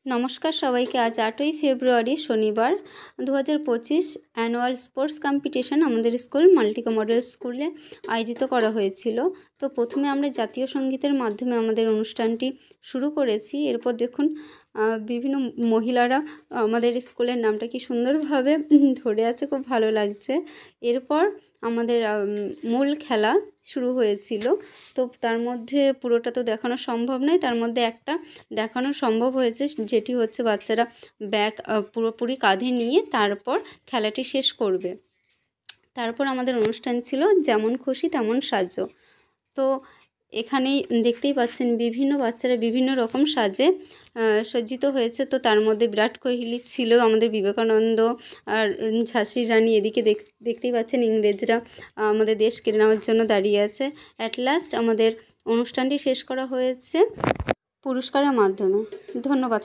নমস্কার সবাইকে। আজ 8ই ফেব্রুয়ারি শনিবার 2025 অ্যানুয়াল স্পোর্টস কম্পিটিশন আমাদের স্কুল মাল্টিকা মডেল স্কুলে আয়োজিত করা হয়েছিল। তো প্রথমে আমরা জাতীয় সঙ্গীতের মাধ্যমে আমাদের অনুষ্ঠানটি শুরু করেছি। এরপর দেখুন বিভিন্ন মহিলারা আমাদের স্কুলের নামটা কি সুন্দরভাবে ধরে আছে, খুব ভালো লাগছে। এরপর আমাদের মূল খেলা শুরু হয়েছিল। তো তার মধ্যে পুরোটা তো দেখানো সম্ভব নয়, তার মধ্যে একটা দেখানো সম্ভব হয়েছে, যেটি হচ্ছে বাচ্চারা ব্যাগ পুরোপুরি কাঁধে নিয়ে তারপর খেলাটি শেষ করবে। তারপর আমাদের অনুষ্ঠান ছিল যেমন খুশি তেমন সাজো। তো এখানেই দেখতেই পাচ্ছেন বিভিন্ন বাচ্চারা বিভিন্ন রকম সাজে সজ্জিত হয়েছে। তো তার মধ্যে বিরাট কোহলি ছিল, আমাদের বিবেকানন্দ আর ঝাঁসি রানী। এদিকে দেখতেই পাচ্ছেন ইংরেজরা আমাদের দেশ কেড়ে নেওয়ার জন্য দাঁড়িয়ে আছে। অ্যাট লাস্ট আমাদের অনুষ্ঠানটি শেষ করা হয়েছে পুরস্কারের মাধ্যমে। ধন্যবাদ।